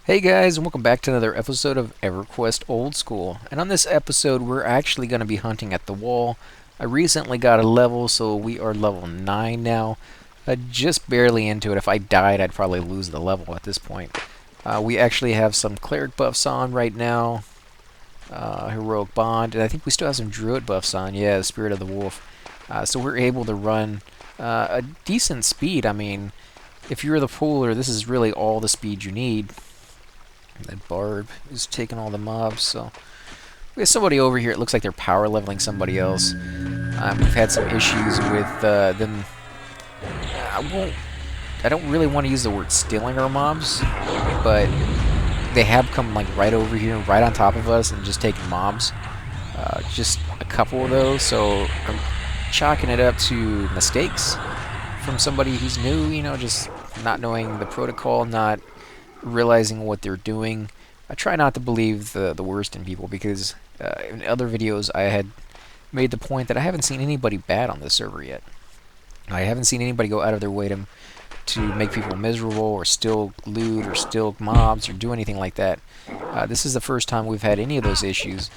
Hey guys, and welcome back to another episode of Everquest Old School. And on this episode, we're actually going to be hunting at the wall. I recently got a level, so we are level 9 now. Just barely into it. If I died, I'd probably lose the level at this point. We actually have some Cleric buffs on right now. Heroic Bond, and I think we still have some Druid buffs on. Yeah, Spirit of the Wolf. So we're able to run a decent speed. I mean, if you're the pooler, this is really all the speed you need. That Barb is taking all the mobs, so we have somebody over here. It looks like they're power leveling somebody else. We've had some issues with them. I don't really want to use the word stealing our mobs, but they have come like right over here, right on top of us, and just taking mobs. Just a couple of those, so I'm chalking it up to mistakes from somebody who's new. You know, just not knowing the protocol, not realizing what they're doing. I try not to believe the worst in people because in other videos I had made the point that I haven't seen anybody bad on this server yet. I haven't seen anybody go out of their way to make people miserable or steal loot or steal mobs or do anything like that. This is the first time we've had any of those issues.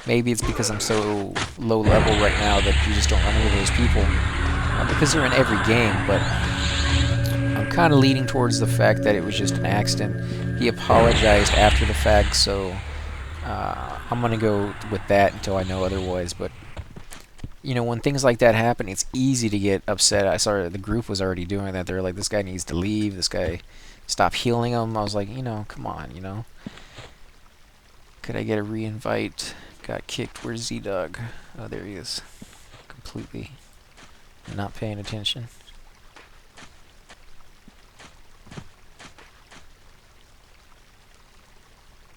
Maybe it's because I'm so low level right now that you just don't run into those people because they're in every game, but I'm kind of leaning towards the fact that it was just an accident. He apologized after the fact, so I'm going to go with that until I know otherwise. But, you know, when things like that happen, it's easy to get upset. I saw the group was already doing that. They're like, this guy needs to leave. This guy, stop healing him. I was like, you know, come on, you know. Could I get a re-invite? Got kicked. Where's Z-Dog? Oh, there he is. Completely not paying attention.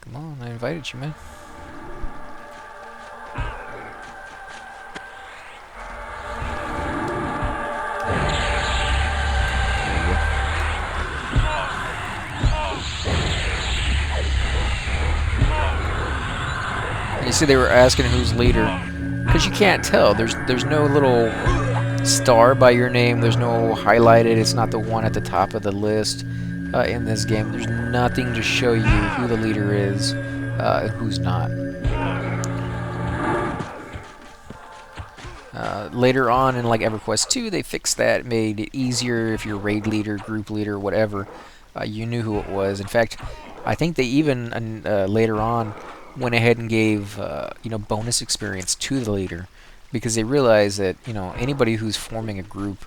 Come on, I invited you, man. You see, they were asking who's leader, because you can't tell. There's no little star by your name. There's no highlighted. It's not the one at the top of the list in this game. There's nothing to show you who the leader is and who's not. Later on in like Everquest 2, they fixed that, made it easier if you're raid leader, group leader, whatever. You knew who it was. In fact, I think they even later on went ahead and gave you know, bonus experience to the leader, because they realized that, you know, anybody who's forming a group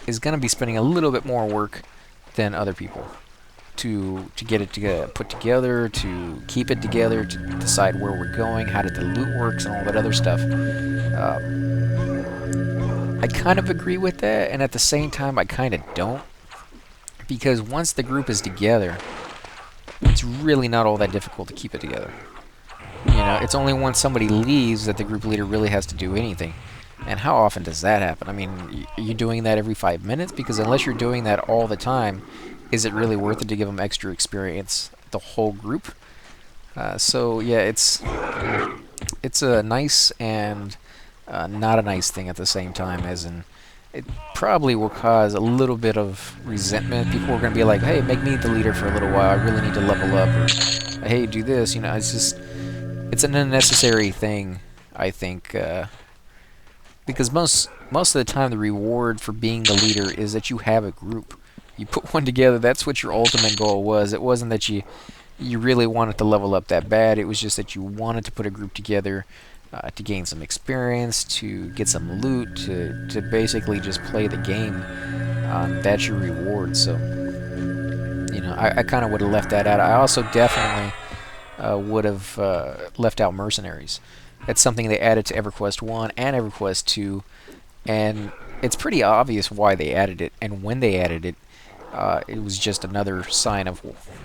is going to be spending a little bit more work than other people to get it put together, to keep it together, to decide where we're going, how the loot works, and all that other stuff. I kind of agree with that, and at the same time, I kind of don't, because once the group is together, it's really not all that difficult to keep it together. You know, it's only once somebody leaves that the group leader really has to do anything. And how often does that happen? I mean, are you doing that every 5 minutes? Because unless you're doing that all the time, is it really worth it to give them extra experience, the whole group? So yeah, it's a nice and not a nice thing at the same time, as in it probably will cause a little bit of resentment. People are going to be like, hey, make me the leader for a little while. I really need to level up. Or, hey, do this. You know, it's an unnecessary thing, I think, because most of the time the reward for being the leader is that you have a group. You put one together. That's what your ultimate goal was. It wasn't that you really wanted to level up that bad. It was just that you wanted to put a group together to gain some experience, to get some loot, to basically just play the game. That's your reward. So, you know, I kind of would have left that out. I also definitely would have left out mercenaries. That's something they added to Everquest 1 and Everquest 2, and it's pretty obvious why they added it, and when they added it, it was just another sign of,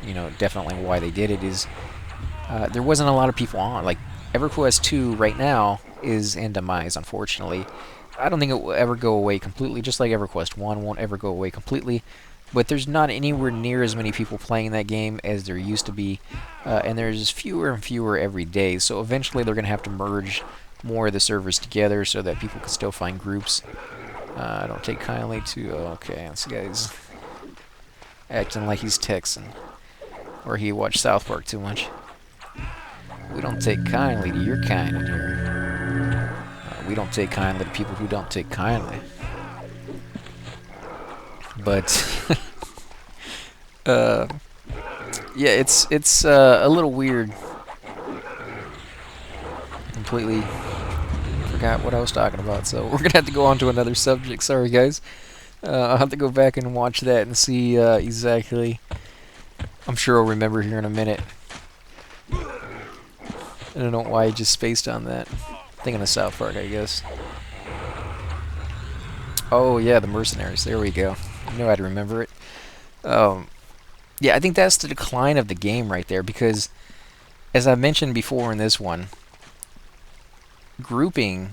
you know, definitely why they did it is there wasn't a lot of people on. Like, Everquest 2 right now is in demise, unfortunately. I don't think it will ever go away completely, just like Everquest 1 won't ever go away completely. But there's not anywhere near as many people playing that game as there used to be, and there's fewer and fewer every day. So eventually they're going to have to merge more of the servers together so that people can still find groups. I don't take kindly to... okay, this guy's acting like he's Texan. or he watched South Park too much. We don't take kindly to your kind in here. We don't take kindly to people who don't take kindly. But yeah, it's a little weird. Completely forgot what I was talking about, so we're gonna have to go on to another subject. Sorry, guys. I'll have to go back and watch that and see exactly. I'm sure I'll remember here in a minute. I don't know why I just spaced on that. Thinking of South Park, I guess. Oh yeah, the mercenaries. There we go. I knew I'd remember it. Yeah, I think that's the decline of the game right there, because, as I mentioned before in this one, grouping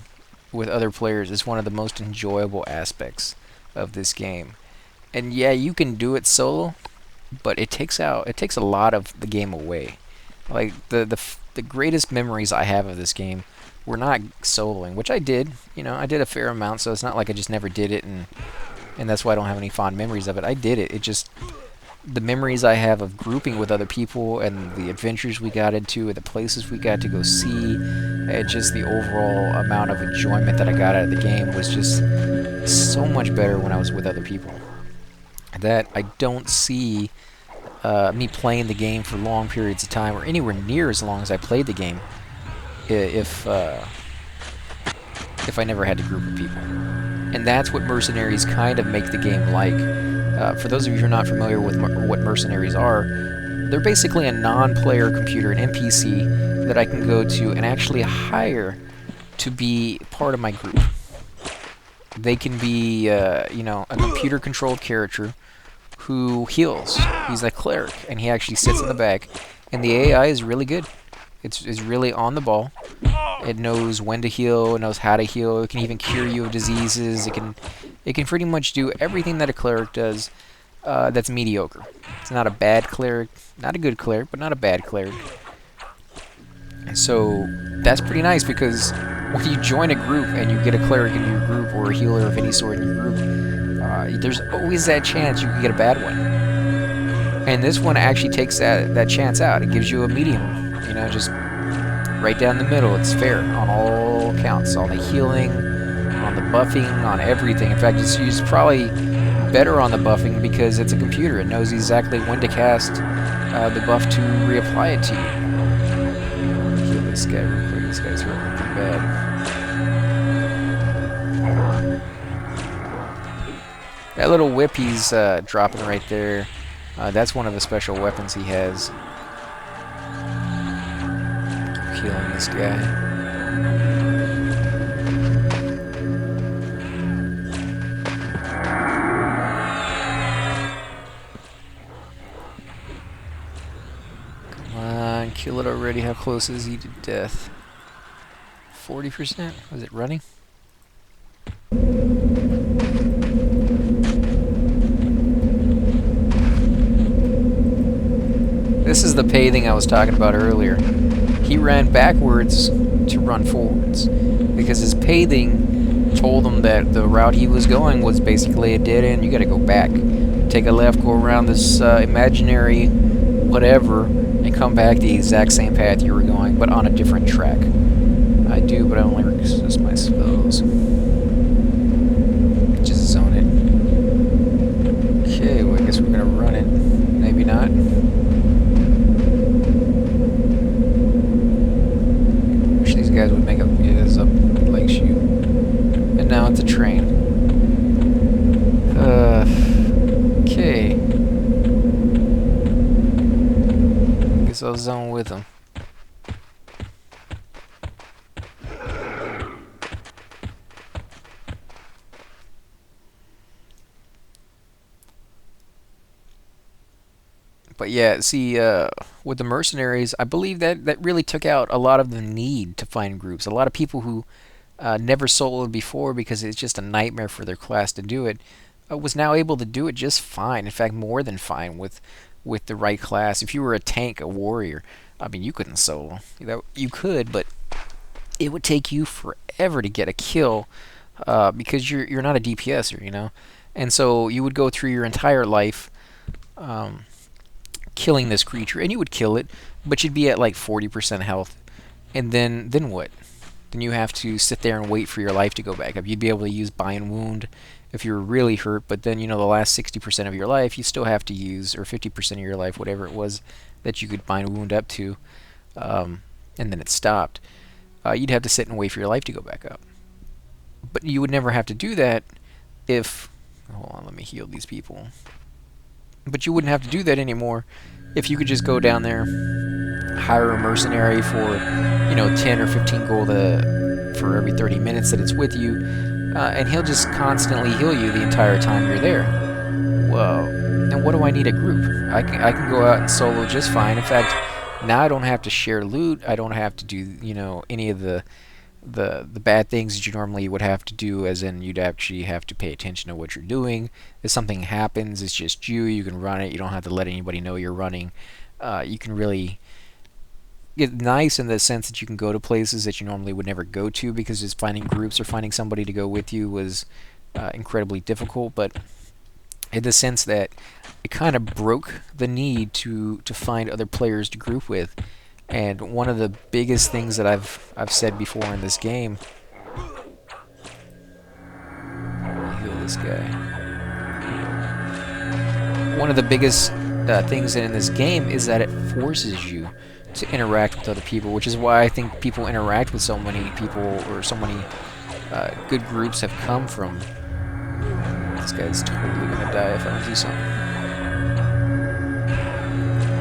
with other players is one of the most enjoyable aspects of this game. And yeah, you can do it solo, but it takes a lot of the game away. Like the greatest memories I have of this game were not soloing, which I did. You know, I did a fair amount, so it's not like I just never did it, and that's why I don't have any fond memories of it. I did it. It just, the memories I have of grouping with other people and the adventures we got into and the places we got to go see, and just the overall amount of enjoyment that I got out of the game was just so much better when I was with other people. That I don't see me playing the game for long periods of time, or anywhere near as long as I played the game, if I never had to group with people. And that's what mercenaries kind of make the game like. For those of you who are not familiar with what mercenaries are, they're basically a non-player computer, an NPC, that I can go to and actually hire to be part of my group. They can be, you know, a computer-controlled character who heals. He's a cleric, and he actually sits in the back. And the AI is really good. It's really on the ball. It knows when to heal. It knows how to heal. It can even cure you of diseases. It can pretty much do everything that a cleric does. That's mediocre. It's not a bad cleric, not a good cleric, but not a bad cleric. And so that's pretty nice, because when you join a group and you get a cleric in your group, or a healer of any sort in your group, there's always that chance you can get a bad one. And this one actually takes that chance out. It gives you a medium, you know, just right down the middle. It's fair on all counts, on the healing, on the buffing, on everything. In fact, it's probably better on the buffing, because it's a computer. It knows exactly when to cast the buff to reapply it to you. Kill this guy real quick. This guy's hurting pretty bad. That little whip he's dropping right there, that's one of the special weapons he has. Keep healing this guy. Kill it already. How close is he to death? 40%? Was it running? This is the pay I was talking about earlier. He ran backwards to run forwards, because his pay told him that the route he was going was basically a dead end. You gotta go back. Take a left, go around this imaginary whatever, and come back the exact same path you were going, but on a different track. I do, but I only resist my spells. Just zone it. Okay, well, I guess we're gonna run it. Maybe not. Wish these guys would make up like shoot. And now it's a train. Okay. Guess I'll zone with them. But yeah, see, with the mercenaries, I believe that really took out a lot of the need to find groups. A lot of people who never soloed before because it's just a nightmare for their class to do it, was now able to do it just fine. In fact, more than fine with the right class. If you were a tank, a warrior, I mean, you couldn't solo. You could, but it would take you forever to get a kill because you're not a DPSer, you know. And so you would go through your entire life killing this creature, and you would kill it, but you'd be at like 40% health, and then what? Then you have to sit there and wait for your life to go back up. You'd be able to use Bind Wound if you were really hurt, but then, you know, the last 60% of your life you still have to use, or 50% of your life, whatever it was that you could Bind Wound up to, and then it stopped. You'd have to sit and wait for your life to go back up. But you would never have to do that if... Hold on, let me heal these people. But you wouldn't have to do that anymore if you could just go down there, hire a mercenary for, you know, 10 or 15 gold for every 30 minutes that it's with you, and he'll just constantly heal you the entire time you're there. Well, then what do I need a group? I can go out and solo just fine. In fact, now I don't have to share loot. I don't have to do, you know, any of the bad things that you normally would have to do, as in you'd actually have to pay attention to what you're doing. If something happens, it's just you can run it. You don't have to let anybody know you're running. You can really get nice in the sense that you can go to places that you normally would never go to, because just finding groups or finding somebody to go with you was incredibly difficult. But in the sense that it kind of broke the need to find other players to group with. And one of the biggest things that I've said before in this game, heal this guy. One of the biggest things in this game is that it forces you to interact with other people, which is why I think people interact with so many people, or so many good groups have come from. This guy's totally gonna die if I don't do something.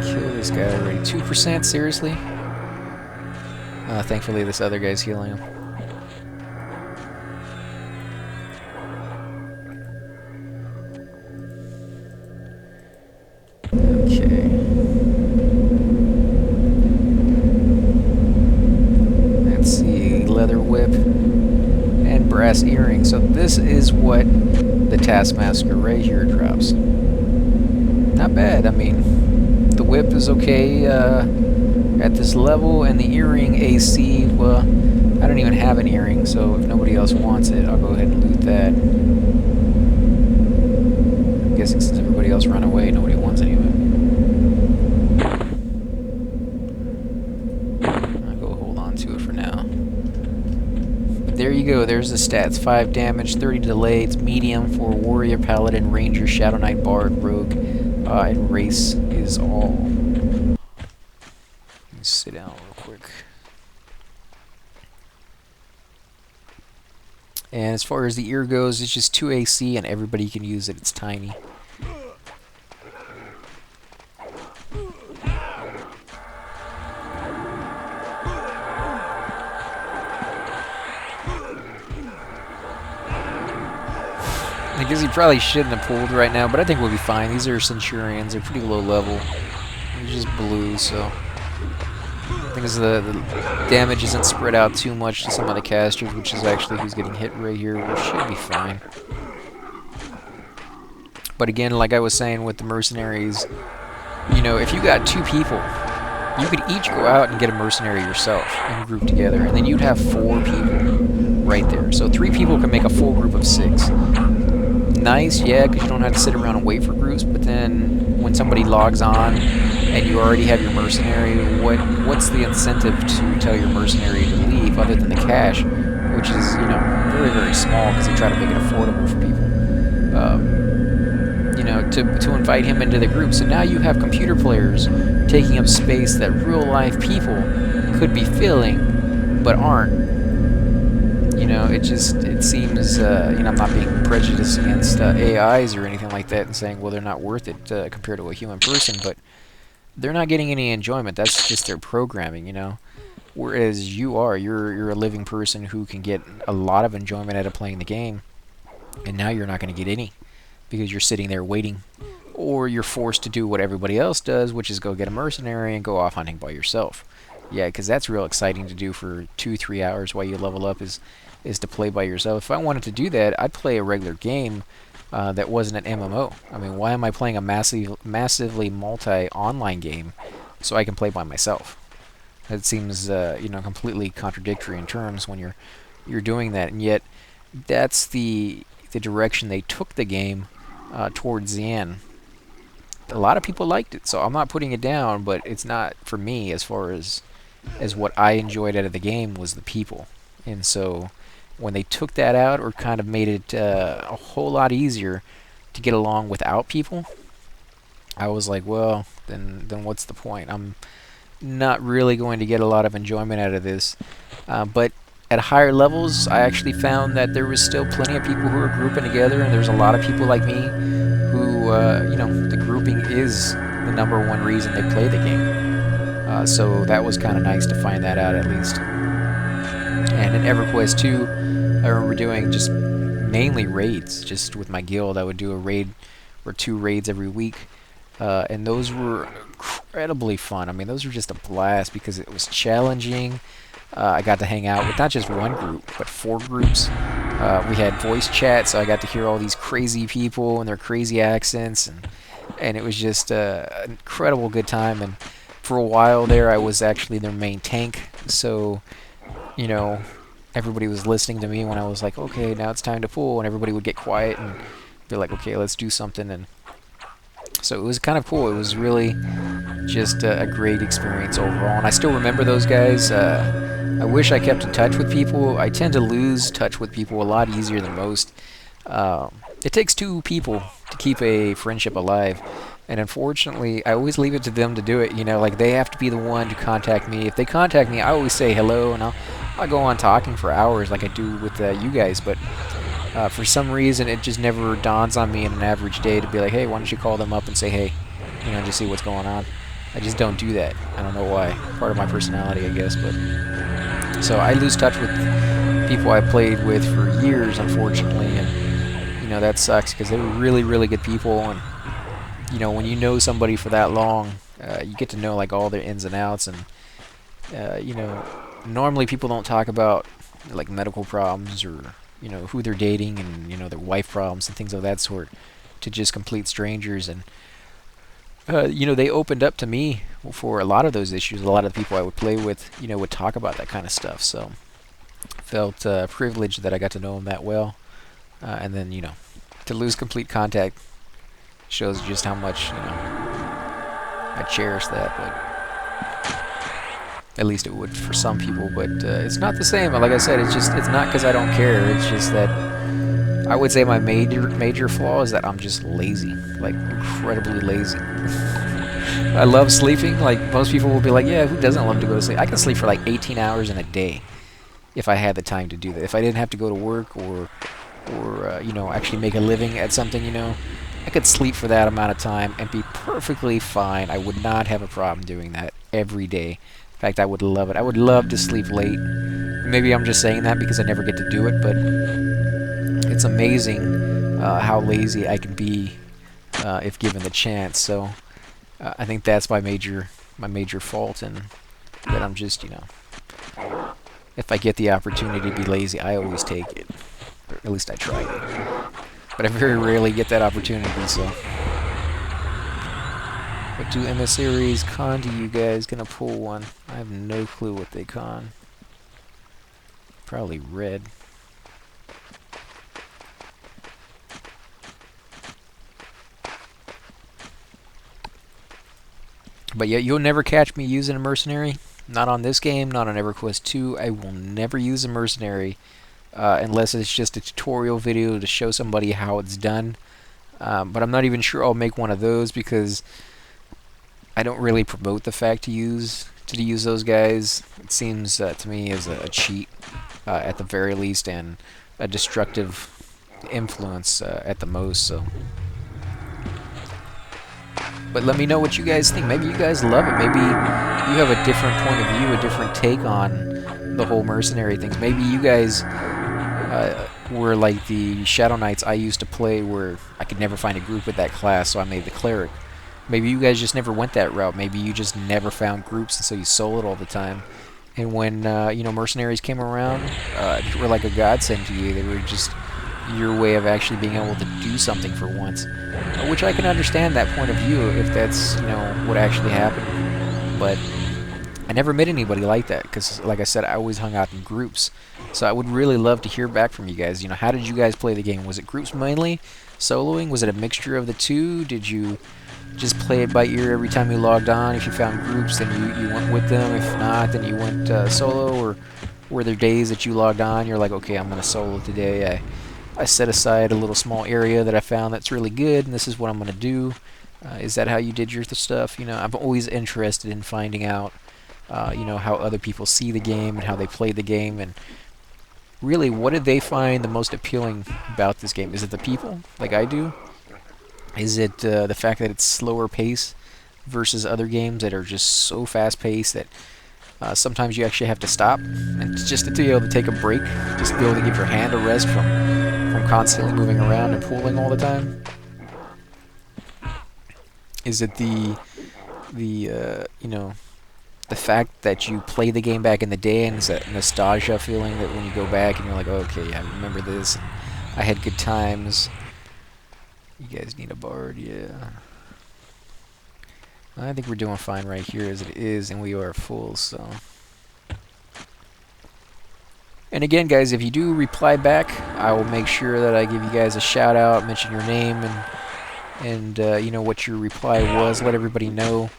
Kill this guy already. 2%? Seriously? Thankfully this other guy's healing him. Okay. Let's see. Leather whip and brass earring. So this is what the Taskmaster right here drops. Not bad. I mean, the whip is okay at this level, and the earring AC, well, I don't even have an earring, so if nobody else wants it, I'll go ahead and loot that. I'm guessing since everybody else ran away, nobody wants any of it. I'll go hold on to it for now. But there you go, there's the stats. 5 damage, 30 delay, it's medium for Warrior, Paladin, Ranger, Shadow Knight, Bard, Rogue, and Race is all. Let me sit down real quick. And as far as the ear goes, it's just 2 AC and everybody can use it. It's tiny. I guess he probably shouldn't have pulled right now, but I think we'll be fine. These are Centurions. They're pretty low level. They're just blue, so I think the damage isn't spread out too much to some of the casters, which is actually who's getting hit right here. We should be fine. But again, like I was saying with the mercenaries, you know, if you got 2 people, you could each go out and get a mercenary yourself and group together, and then you'd have 4 people right there. So 3 people can make a full group of 6. Nice, yeah, because you don't have to sit around and wait for groups, but then when somebody logs on and you already have your mercenary, what's the incentive to tell your mercenary to leave other than the cash, which is, you know, very, very small because they try to make it affordable for people. You know, to invite him into the group. So now you have computer players taking up space that real-life people could be filling, but aren't. You know, it seems, you know, I'm not being prejudiced against AIs or anything like that and saying, well, they're not worth it compared to a human person, but they're not getting any enjoyment. That's just their programming, you know. Whereas you're a living person who can get a lot of enjoyment out of playing the game, and now you're not going to get any because you're sitting there waiting, or you're forced to do what everybody else does, which is go get a mercenary and go off hunting by yourself. Yeah, because that's real exciting to do for 2-3 hours while you level up is to play by yourself. If I wanted to do that, I'd play a regular game that wasn't an MMO. I mean, why am I playing a massively multi-online game so I can play by myself? That seems, you know, completely contradictory in terms when you're doing that, and yet that's the direction they took the game towards the end. a lot of people liked it. So I'm not putting it down, but it's not for me as far as what I enjoyed out of the game was the people. And so when they took that out or kind of made it a whole lot easier to get along without people, I was like, well, then what's the point? I'm not really going to get a lot of enjoyment out of this. But at higher levels, I actually found that there was still plenty of people who were grouping together, and there's a lot of people like me who, the grouping is the #1 reason they play the game. So that was kind of nice to find that out at least. And in Everquest 2, I remember doing just mainly raids, just with my guild. I would do a raid or 2 raids every week. And those were incredibly fun. I mean, those were just a blast because it was challenging. I got to hang out with not just one group, but 4 groups. We had voice chat, so I got to hear all these crazy people and their crazy accents, and it was just an incredible good time. And for a while there, I was actually their main tank, so, everybody was listening to me when I was like, okay, now it's time to pull, and everybody would get quiet and be like, okay, let's do something. And so it was kind of cool. It was really just a great experience overall. And I still remember those guys. I wish I kept in touch with people. I tend to lose touch with people a lot easier than most. It takes 2 people to keep a friendship alive. And unfortunately, I always leave it to them to do it. Like they have to be the one to contact me. If they contact me, I always say hello, and I'll go on talking for hours like I do with you guys. But for some reason, it just never dawns on me in an average day to be like, hey, why don't you call them up and say, hey, just see what's going on. I just don't do that. I don't know why. Part of my personality, I guess. But so I lose touch with people I played with for years, unfortunately, and that sucks because they were really, really good people. And when you know somebody for that long, you get to know like all their ins and outs. And normally people don't talk about like medical problems or who they're dating and their wife problems and things of that sort to just complete strangers. And they opened up to me for a lot of those issues. A lot of the people I would play with would talk about that kind of stuff. So felt privileged that I got to know them that well. And then to lose complete contact shows just how much I cherish that. But at least it would for some people, but it's not the same. Like I said, it's not because I don't care. It's just that I would say my major flaw is that I'm just lazy, like incredibly lazy. I love sleeping. Like most people will be like, yeah, who doesn't love to go to sleep? I can sleep for like 18 hours in a day if I had the time to do that. If I didn't have to go to work or actually make a living at something, I could sleep for that amount of time and be perfectly fine. I would not have a problem doing that every day. In fact, I would love it. I would love to sleep late. Maybe I'm just saying that because I never get to do it, but it's amazing how lazy I can be if given the chance. So I think that's my major fault, and that I'm just, if I get the opportunity to be lazy, I always take it. Or at least I try to. But I very rarely get that opportunity, so. What do emissaries con to you guys? Gonna pull one. I have no clue what they con. Probably red. But yeah, you'll never catch me using a mercenary. Not on this game, not on Everquest 2. I will never use a mercenary unless it's just a tutorial video to show somebody how it's done. But I'm not even sure I'll make one of those because I don't really promote the fact to use those guys. It seems to me as a cheat at the very least, and a destructive influence at the most. So. But let me know what you guys think. Maybe you guys love it. Maybe you have a different point of view, a different take on the whole mercenary things. Maybe you guys were like the Shadow Knights I used to play, where I could never find a group with that class, so I made the Cleric. Maybe you guys just never went that route. Maybe you just never found groups, and so you soloed all the time. And when mercenaries came around, they were like a godsend to you. They were just your way of actually being able to do something for once, which I can understand that point of view if that's what actually happened. But I never met anybody like that because, like I said, I always hung out in groups. So I would really love to hear back from you guys. How did you guys play the game? Was it groups mainly, soloing? Was it a mixture of the two? Did you just play it by ear every time you logged on. If you found groups, then you went with them. If not, then you went solo. Or were there days that you logged on, you're like, okay, I'm going to solo today. I set aside a little small area that I found that's really good, and this is what I'm going to do. Is that how you did your stuff? You know, I'm always interested in finding out, you know, how other people see the game and how they play the game, and really, what did they find the most appealing about this game? Is it the people, like I do? Is it the fact that it's slower pace versus other games that are just so fast paced that sometimes you actually have to stop and just to be able to take a break, just to be able to give your hand a rest from constantly moving around and pulling all the time? Is it the you know, the fact that you play the game back in the day and it's that nostalgia feeling that when you go back and you're like, oh, okay, I remember this, and I had good times. You guys need a bard, yeah. I think we're doing fine right here as it is, and we are full, so. And again, guys, if you do reply back, I will make sure that I give you guys a shout out, mention your name, and you know, what your reply was, let everybody know.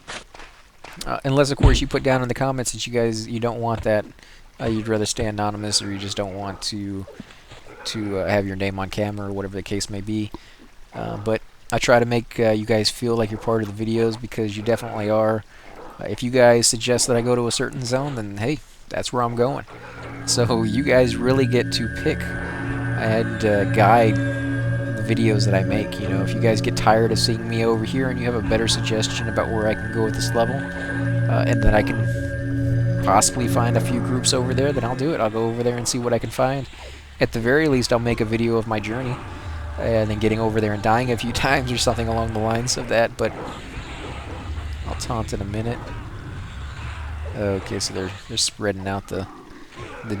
Unless, of course, you put down in the comments that you don't want that, you'd rather stay anonymous, or you just don't want to have your name on camera, or whatever the case may be. But I try to make you guys feel like you're part of the videos, because you definitely are. If you guys suggest that I go to a certain zone, then hey, that's where I'm going. So you guys really get to pick and guide the videos that I make. You know, if you guys get tired of seeing me over here and you have a better suggestion about where I can go with this level, and that I can possibly find a few groups over there, then I'll do it. I'll go over there and see what I can find. At the very least, I'll make a video of my journey, and then getting over there and dying a few times or something along the lines of that, but I'll taunt in a minute. Okay, so they're spreading out the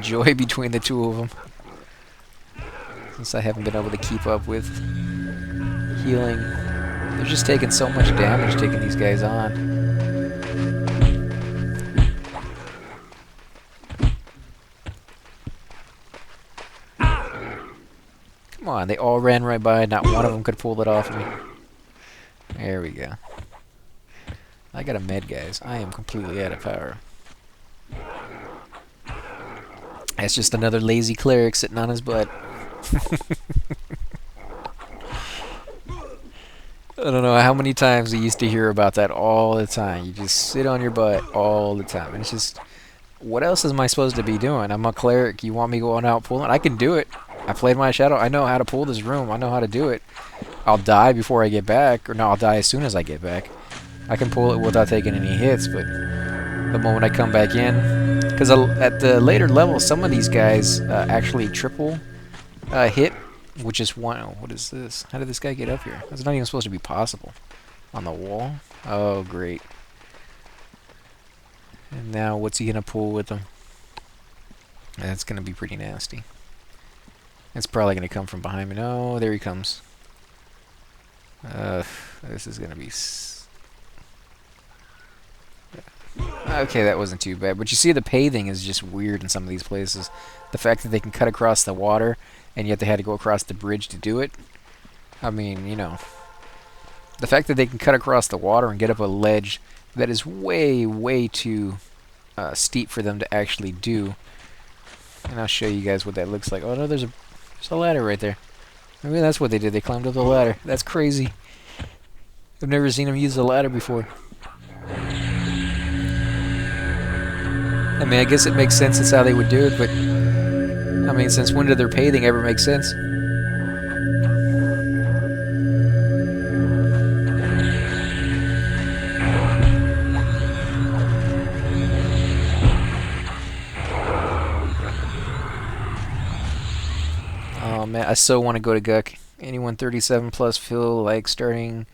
joy between the two of them, since I haven't been able to keep up with healing. They're just taking so much damage taking these guys on. Come on, they all ran right by, not one of them could pull it off me. There we go. I got a med, guys. I am completely out of power. That's just another lazy cleric sitting on his butt. I don't know how many times we used to hear about that all the time. You just sit on your butt all the time. And it's just, what else am I supposed to be doing? I'm a cleric. You want me going out pulling? I can do it. I played my shadow. I know how to pull this room. I know how to do it. I'll die before I get back. Or no, I'll die as soon as I get back. I can pull it without taking any hits, but the moment I come back in... Because at the later levels, some of these guys actually triple hit, which is one... What is this? How did this guy get up here? That's not even supposed to be possible. On the wall? Oh, great. And now what's he going to pull with him? That's going to be pretty nasty. It's probably going to come from behind me. No, there he comes. This is going to be... Okay, that wasn't too bad. But you see, the paving is just weird in some of these places. The fact that they can cut across the water, and yet they had to go across the bridge to do it. I mean, you know. The fact that they can cut across the water and get up a ledge that is way, way too steep for them to actually do. And I'll show you guys what that looks like. Oh, no, there's a ladder right there. Maybe that's what they did. They climbed up the ladder. That's crazy. I've never seen them use the ladder before. I mean, I guess it makes sense. That's how they would do it, but... I mean, since when did their paving ever make sense? Oh, man, I so want to go to Guck. Anyone 37 plus feel like starting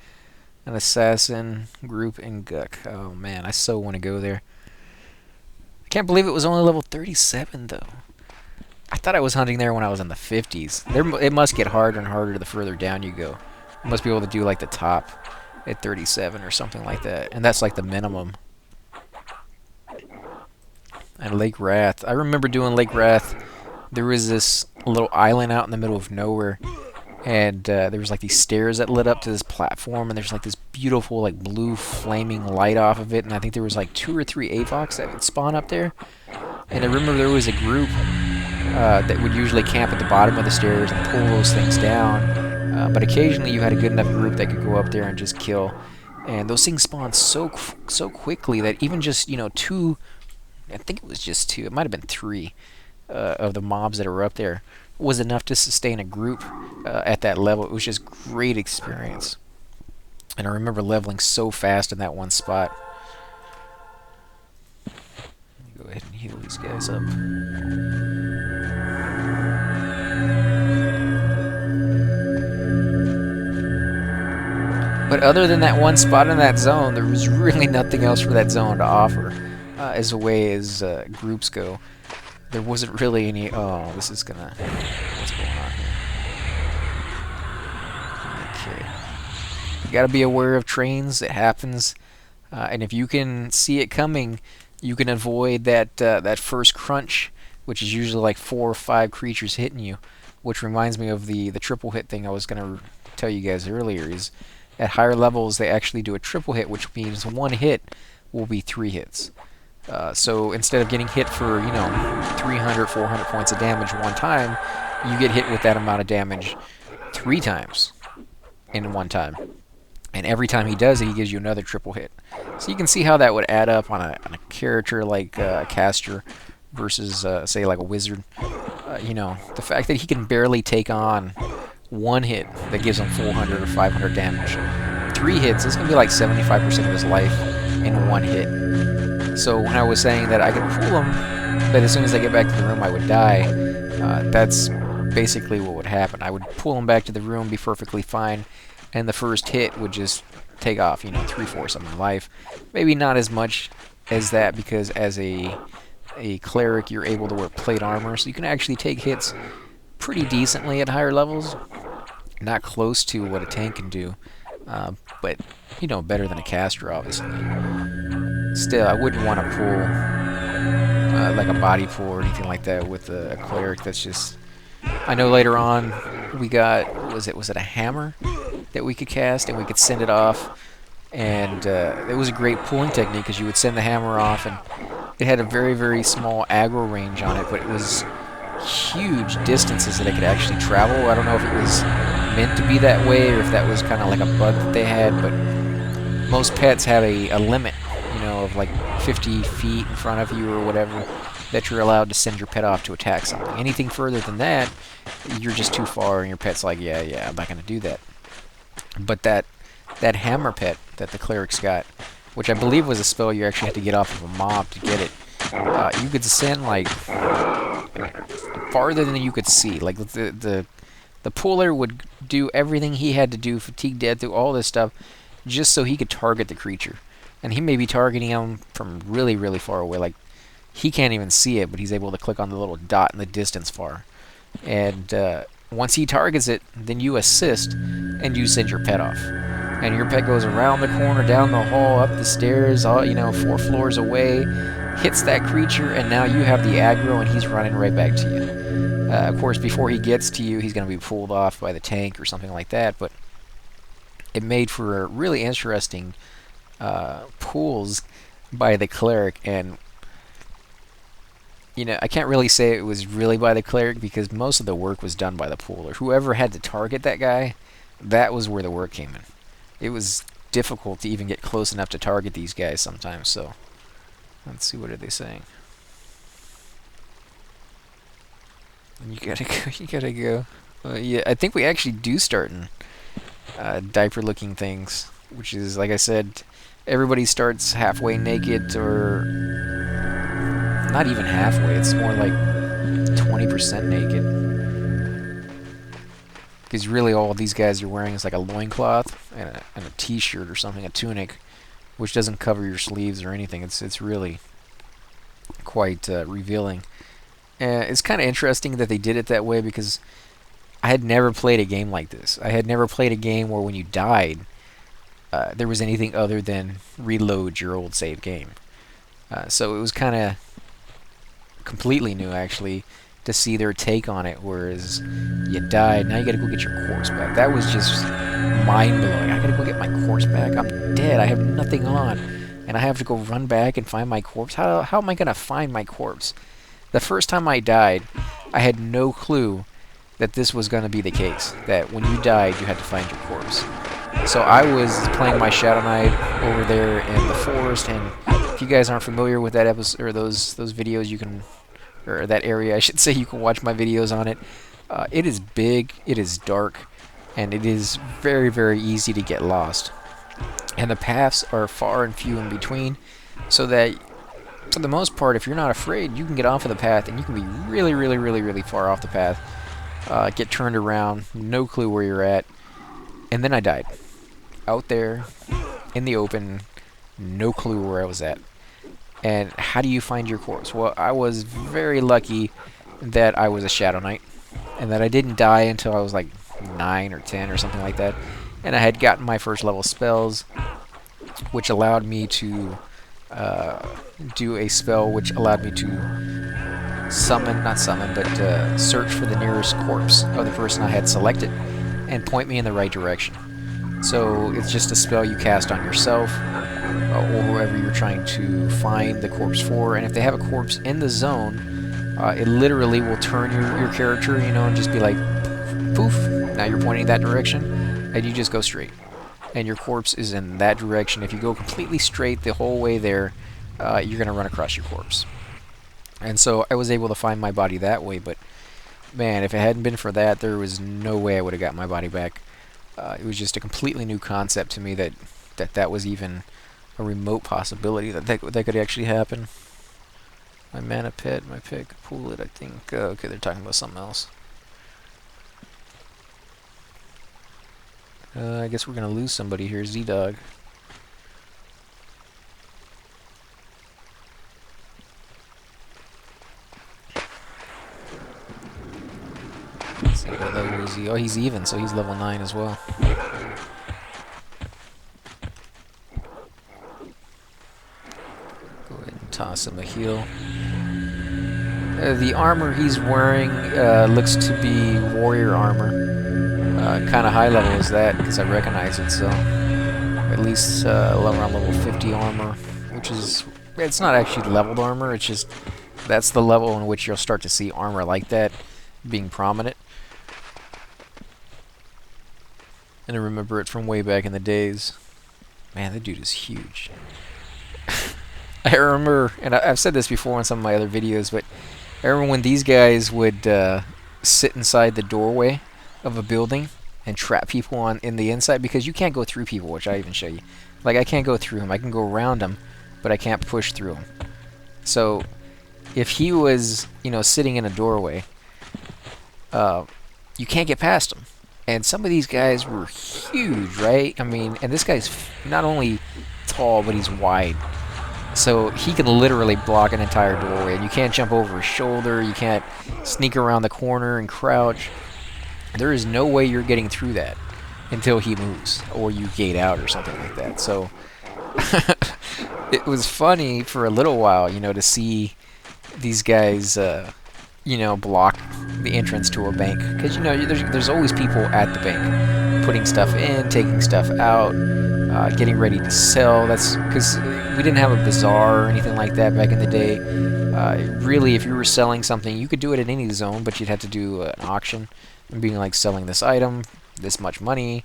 an assassin group in Guck. Oh, man, I so want to go there. I can't believe it was only level 37, though. I thought I was hunting there when I was in the 50s. It must get harder and harder the further down you go. You must be able to do, like, the top at 37 or something like that. And that's, like, the minimum. And Lake Wrath. I remember doing Lake Wrath. There was this little island out in the middle of nowhere. and there was like these stairs that led up to this platform, and there's like this beautiful like blue flaming light off of it, and I think there was like 2 or 3 Avocs that would spawn up there. And I remember there was a group that would usually camp at the bottom of the stairs and pull those things down, but occasionally you had a good enough group that could go up there and just kill. And those things spawned so quickly that even just, you know, 2, I think it was just 2, it might have been 3 of the mobs that were up there was enough to sustain a group at that level. It was just great experience. And I remember leveling so fast in that one spot. Go ahead and heal these guys up. But other than that one spot in that zone, there was really nothing else for that zone to offer as a way as groups go. There wasn't really any... Oh, this is gonna... What's going on here? Okay. You gotta be aware of trains. It happens. And if you can see it coming, you can avoid that first crunch, which is usually like 4 or 5 creatures hitting you. Which reminds me of the triple hit thing I was gonna tell you guys earlier. Is at higher levels they actually do a triple hit, which means 1 hit will be 3 hits. So instead of getting hit for, you know, 300, 400 points of damage one time, you get hit with that amount of damage 3 times in one time. And every time he does it, he gives you another triple hit. So you can see how that would add up on a character like a caster versus, say, like a wizard. You know, the fact that he can barely take on 1 hit that gives him 400 or 500 damage. 3 hits, it's going to be like 75% of his life in 1 hit. So when I was saying that I could pull him, but as soon as I get back to the room I would die, that's basically what would happen. I would pull him back to the room, be perfectly fine, and the first hit would just take off, you know, 3/4 of my life. Maybe not as much as that, because as a cleric you're able to wear plate armor, so you can actually take hits pretty decently at higher levels. Not close to what a tank can do, but, you know, better than a caster, obviously. Still, I wouldn't want to pull like a body pull or anything like that with a cleric. That's just... I know later on we got... Was it a hammer that we could cast, and we could send it off, and it was a great pulling technique, because you would send the hammer off, and it had a very, very small aggro range on it, but it was huge distances that it could actually travel. I don't know if it was meant to be that way, or if that was kind of like a bug that they had, but most pets have a limit, you know, of like 50 feet in front of you or whatever, that you're allowed to send your pet off to attack something. Anything further than that, you're just too far, and your pet's like, yeah, I'm not going to do that. But that hammer pet that the cleric's got, which I believe was a spell you actually had to get off of a mob to get it, you could send like farther than you could see. Like the puller would do everything he had to do, fatigue, death, do all this stuff, just so he could target the creature. And he may be targeting him from really, really far away. Like, he can't even see it, but he's able to click on the little dot in the distance far. And once he targets it, then you assist, and you send your pet off. And your pet goes around the corner, down the hall, up the stairs, all, you know, 4 floors away, hits that creature, and now you have the aggro, and he's running right back to you. Of course, before he gets to you, he's going to be pulled off by the tank or something like that, but it made for really interesting pulls by the cleric. And, you know, I can't really say it was really by the cleric, because most of the work was done by the puller. Whoever had to target that guy, that was where the work came in. It was difficult to even get close enough to target these guys sometimes, so let's see, what are they saying? You gotta go. Yeah, I think we actually do start in diaper-looking things, which is, like I said, everybody starts halfway naked, or not even halfway. It's more like 20% naked. Because really all these guys are wearing is like a loincloth and a t-shirt or something, a tunic, which doesn't cover your sleeves or anything. It's really quite revealing. It's kind of interesting that they did it that way, because I had never played a game like this. I had never played a game where when you died, there was anything other than reload your old save game. So it was kind of completely new, actually, to see their take on it. Whereas you died, now you gotta go get your corpse back. That was just mind-blowing. I gotta go get my corpse back. I'm dead. I have nothing on. And I have to go run back and find my corpse. How am I gonna find my corpse? The first time I died, I had no clue that this was going to be the case. That when you died, you had to find your corpse. So I was playing my Shadow Knight over there in the forest, and if you guys aren't familiar with that episode or those videos, you can, or that area, I should say, you can watch my videos on it. It is big, it is dark, and it is very, very easy to get lost. And the paths are far and few in between, so that for the most part, if you're not afraid, you can get off of the path, and you can be really, really, really, really far off the path. Get turned around, no clue where you're at, and then I died. Out there, in the open, no clue where I was at. And how do you find your corpse? Well, I was very lucky that I was a Shadow Knight, and that I didn't die until I was like 9 or 10 or something like that. And I had gotten my first level spells, which allowed me to do a spell which allowed me to search for the nearest corpse of the person I had selected and point me in the right direction. So it's just a spell you cast on yourself or whoever you're trying to find the corpse for, and if they have a corpse in the zone, it literally will turn your character, and just be like, poof, now you're pointing that direction, and you just go straight. And your corpse is in that direction. If you go completely straight the whole way there, you're going to run across your corpse. And so I was able to find my body that way, but man, if it hadn't been for that, there was no way I would have got my body back. It was just a completely new concept to me that was even a remote possibility that could actually happen. My mana pit, my pick, pull it, I think. Okay, they're talking about something else. I guess we're going to lose somebody here, Z-Dog. Let's see, what level is he? Oh, he's even, so he's level 9 as well. Go ahead and toss him a heal. The armor he's wearing looks to be warrior armor. Kind of high level is that, because I recognize it, so at least around level 50 armor, which is, it's not actually leveled armor, it's just, that's the level in which you'll start to see armor like that being prominent. And I remember it from way back in the days. Man, that dude is huge. I remember, and I've said this before in some of my other videos, but I remember when these guys would sit inside the doorway of a building and trap people in the inside, because you can't go through people, which I even show you. Like, I can't go through him. I can go around him, but I can't push through him. So if he was, sitting in a doorway, you can't get past him. And some of these guys were huge, right? I mean, and this guy's not only tall, but he's wide. So he can literally block an entire doorway, and you can't jump over his shoulder, you can't sneak around the corner and crouch. There is no way you're getting through that until he moves, or you gate out or something like that. So it was funny for a little while, to see these guys, block the entrance to a bank. Because, there's always people at the bank, putting stuff in, taking stuff out, getting ready to sell. That's because we didn't have a bazaar or anything like that back in the day. Really, if you were selling something, you could do it in any zone, but you'd have to do an auction. And being like, selling this item, this much money,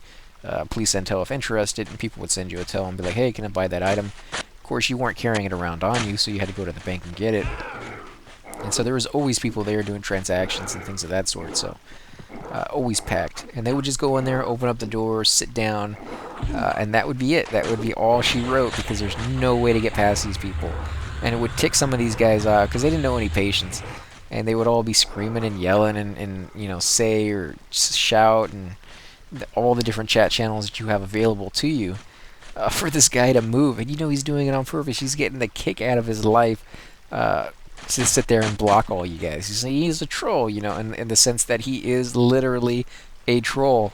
please send tell if interested, and people would send you a tell and be like, hey, can I buy that item? Of course, you weren't carrying it around on you, so you had to go to the bank and get it. And so there was always people there doing transactions and things of that sort, so always packed. And they would just go in there, open up the door, sit down, and that would be it. That would be all she wrote, because there's no way to get past these people. And it would tick some of these guys off, because they didn't know any patience. And they would all be screaming and yelling and say or shout, and all the different chat channels that you have available to you for this guy to move. And he's doing it on purpose. He's getting the kick out of his life to sit there and block all you guys. He's a troll, in the sense that he is literally a troll.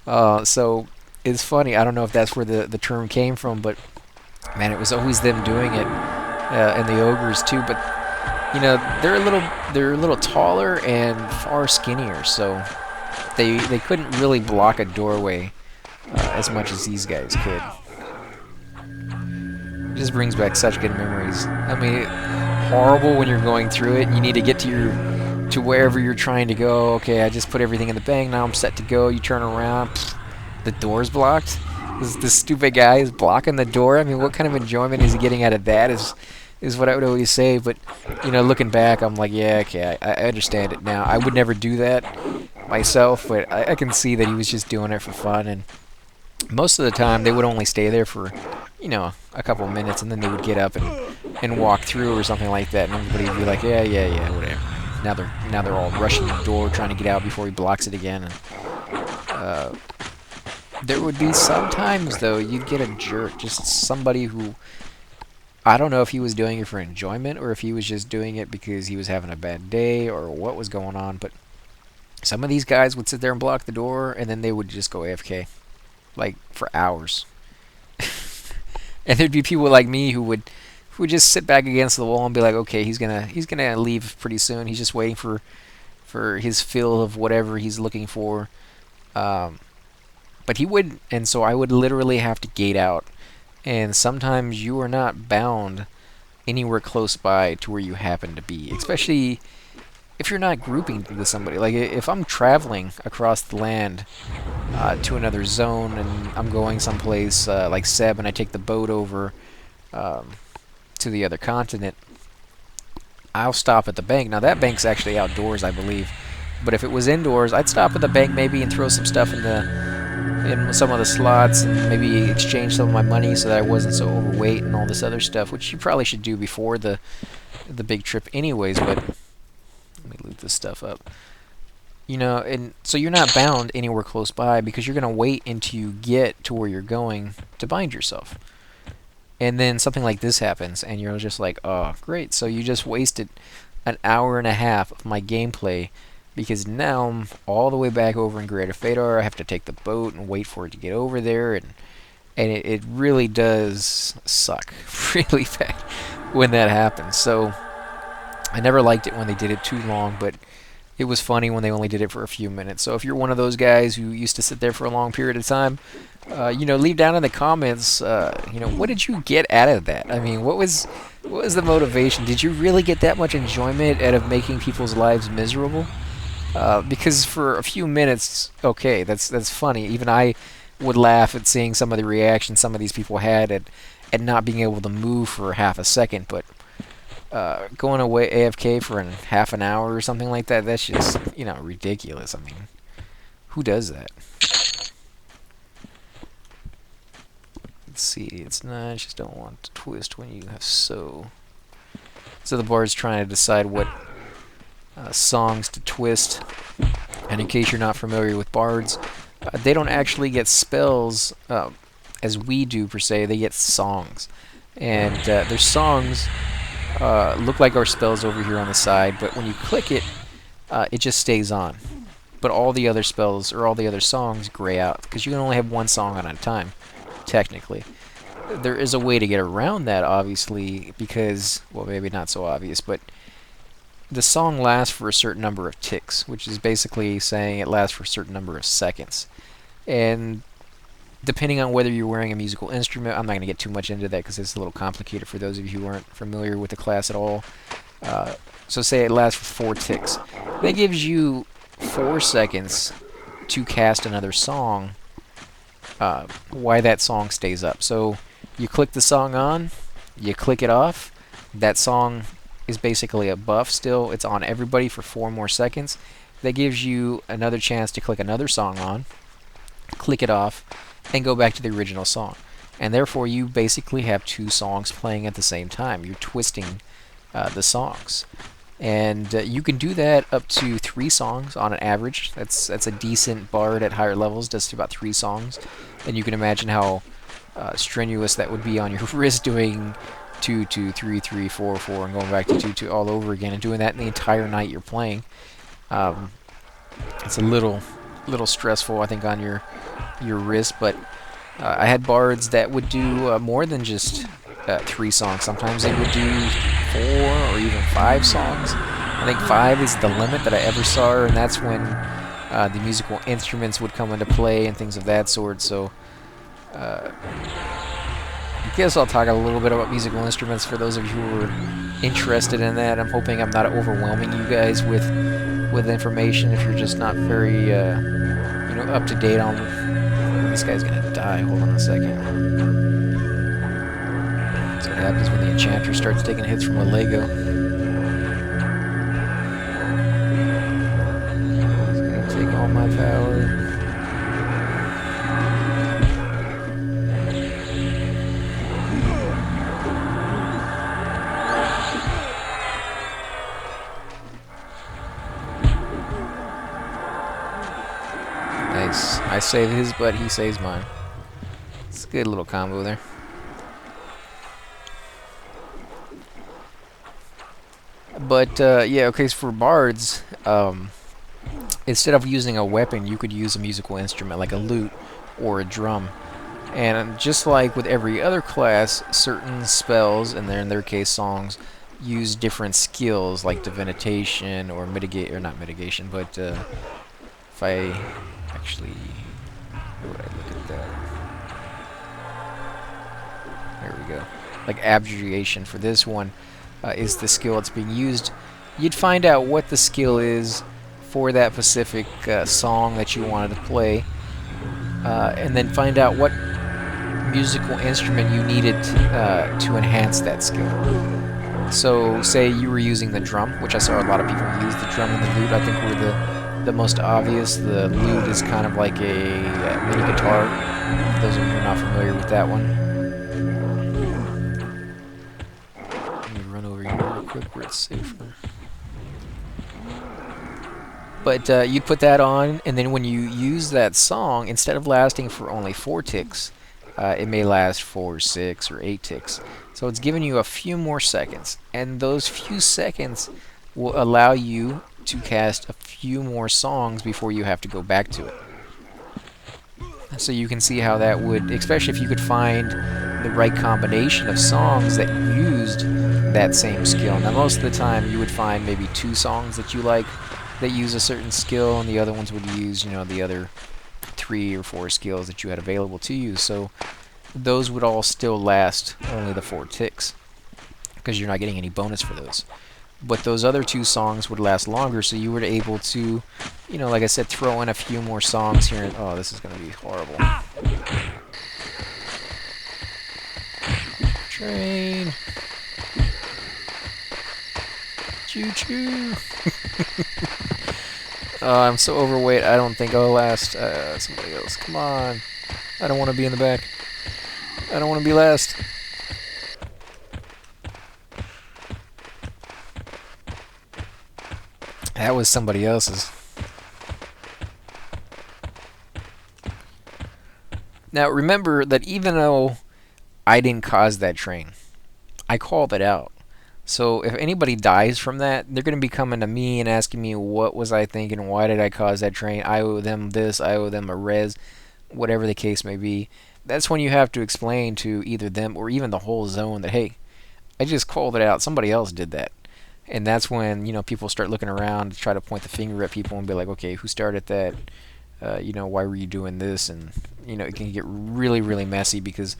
So it's funny. I don't know if that's where the term came from, but man, it was always them doing it, and the ogres too. But you know, they're a little taller and far skinnier, so they couldn't really block a doorway as much as these guys could. It just brings back such good memories. I mean, horrible when you're going through it and you need to get to wherever you're trying to go. Okay, I just put everything in the bank. Now I'm set to go. You turn around, the door's blocked. This stupid guy is blocking the door. I mean, what kind of enjoyment is he getting out of that? Is what I would always say. But you know, looking back, I'm like, yeah, okay, I understand it now. I would never do that myself, but I can see that he was just doing it for fun. And most of the time, they would only stay there for, you know, a couple of minutes, and then they would get up and walk through or something like that, and everybody would be like, yeah, yeah, yeah, whatever. Now they're all rushing the door, trying to get out before he blocks it again. And there would be sometimes though you'd get a jerk, just somebody who, I don't know if he was doing it for enjoyment or if he was just doing it because he was having a bad day or what was going on. But some of these guys would sit there and block the door, and then they would just go AFK, like for hours. And there'd be people like me who would just sit back against the wall and be like, okay, he's gonna leave pretty soon. He's just waiting for his fill of whatever he's looking for. But he wouldn't, and so I would literally have to gate out. And sometimes you are not bound anywhere close by to where you happen to be, especially if you're not grouping with somebody. Like if I'm traveling across the land to another zone and I'm going someplace like Seb, and I take the boat over to the other continent, I'll stop at the bank. Now that bank's actually outdoors, I believe. But if it was indoors, I'd stop at the bank maybe and throw some stuff in some of the slots and maybe exchange some of my money so that I wasn't so overweight and all this other stuff, which you probably should do before the big trip anyways. But let me loot this stuff up. You know, and so you're not bound anywhere close by because you're going to wait until you get to where you're going to bind yourself. And then something like this happens, and you're just like, oh, great. So you just wasted an hour and a half of my gameplay because now I'm all the way back over in Greater Fedor. I have to take the boat and wait for it to get over there, and it really does suck really bad when that happens. So I never liked it when they did it too long, but it was funny when they only did it for a few minutes. So if you're one of those guys who used to sit there for a long period of time, you know, leave down in the comments, you know, what did you get out of that? I mean, what was the motivation? Did you really get that much enjoyment out of making people's lives miserable? Because for a few minutes, okay, that's funny. Even I would laugh at seeing some of the reactions some of these people had at not being able to move for half a second, but going away AFK for half an hour or something like that, that's just, you know, ridiculous. I mean, who does that? Let's see, it's not, I just don't want to twist when you have so the bard's trying to decide what songs to twist. And in case you're not familiar with bards, they don't actually get spells as we do per se. They get songs, and their songs look like our spells over here on the side, but when you click it, it just stays on. But all the other spells or all the other songs gray out because you can only have one song at a time, technically. There is a way to get around that, obviously, because, well, maybe not so obvious, but the song lasts for a certain number of ticks, which is basically saying it lasts for a certain number of seconds. And depending on whether you're wearing a musical instrument, I'm not going to get too much into that because it's a little complicated for those of you who aren't familiar with the class at all. So say it lasts for 4 ticks. That gives you 4 seconds to cast another song while that song stays up. So you click the song on, you click it off, that song is basically a buff still. It's on everybody for 4 more seconds. That gives you another chance to click another song on, click it off, and go back to the original song. And therefore you basically have 2 songs playing at the same time. You're twisting the songs. And you can do that up to 3 songs on an average. That's a decent bard at higher levels, does about 3 songs. And you can imagine how strenuous that would be on your wrist doing 2, 2, 3, 3, 4, 4, and going back to 2, 2 all over again, and doing that the entire night you're playing. It's a little stressful, I think, on your wrist, but I had bards that would do more than just 3 songs. Sometimes they would do 4 or even 5 songs. I think 5 is the limit that I ever saw, and that's when the musical instruments would come into play and things of that sort. So I guess I'll talk a little bit about musical instruments for those of you who are interested in that. I'm hoping I'm not overwhelming you guys with information if you're just not very up to date on. This guy's gonna die. Hold on a second. That's what happens when the enchanter starts taking hits from a Lego. He's gonna take all my power. Nice. I save his butt, he saves mine. It's a good little combo there. But yeah, okay, so for bards, instead of using a weapon, you could use a musical instrument like a lute or a drum. And just like with every other class, certain spells, and in their case songs, use different skills like divination or mitigate, or not mitigation, but if I actually, where would I look at that? There we go. Like abjuration for this one is the skill that's being used. You'd find out what the skill is for that specific song that you wanted to play, and then find out what musical instrument you needed to enhance that skill. So, say you were using the drum, which I saw a lot of people use the drum and the lute. I think were the most obvious. The lute is kind of like a mini guitar, for those of you who are not familiar with that one. Let me run over here real quick where it's safer. But you'd put that on, and then when you use that song, instead of lasting for only 4 ticks, it may last for 6 or 8 ticks. So it's giving you a few more seconds, and those few seconds will allow you to cast a few more songs before you have to go back to it. So you can see how that would, especially if you could find the right combination of songs that used that same skill. Now most of the time you would find maybe 2 songs that you like that use a certain skill, and the other ones would use, the other 3 or 4 skills that you had available to you. So those would all still last only the 4 ticks, because you're not getting any bonus for those. But those other 2 songs would last longer, so you were able to, like I said, throw in a few more songs here. Oh, this is going to be horrible. Train. Choo-choo. Oh, I'm so overweight, I don't think I'll last. Somebody else, come on. I don't want to be in the back. I don't want to be last. That was somebody else's. Now remember that even though I didn't cause that train, I called it out. So if anybody dies from that, they're going to be coming to me and asking me what was I thinking, why did I cause that train, I owe them this, I owe them a res, whatever the case may be. That's when you have to explain to either them or even the whole zone that, hey, I just called it out, somebody else did that. And that's when, people start looking around to try to point the finger at people and be like, okay, who started that? Why were you doing this? And, it can get really, really messy, because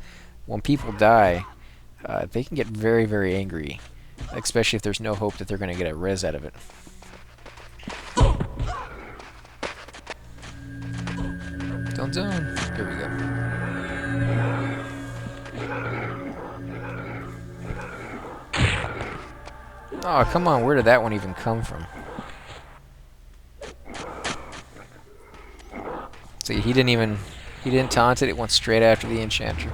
when people die, they can get very, very angry, especially if there's no hope that they're going to get a res out of it. Don't zone. There we go. Oh, come on, where did that one even come from? See, he didn't taunt it, it went straight after the enchanter.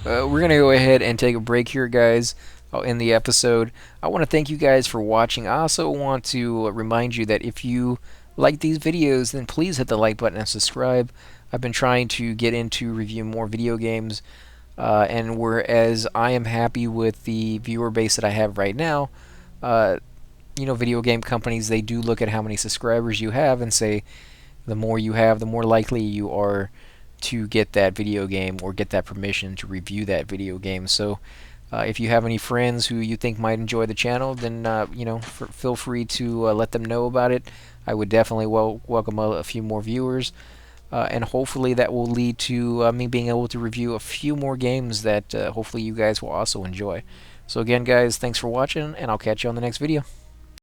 We're going to go ahead and take a break here, guys. I'll end the episode. I want to thank you guys for watching. I also want to remind you that if you like these videos, then please hit the like button and subscribe. I've been trying to get into review more video games, and whereas I am happy with the viewer base that I have right now, video game companies, they do look at how many subscribers you have and say, The more you have, the more likely you are to get that video game or get that permission to review that video game. So if you have any friends who you think might enjoy the channel, then feel free to let them know about it. I would definitely welcome a few more viewers, and hopefully that will lead to me being able to review a few more games that hopefully you guys will also enjoy. So again, guys, thanks for watching, and I'll catch you on the next video.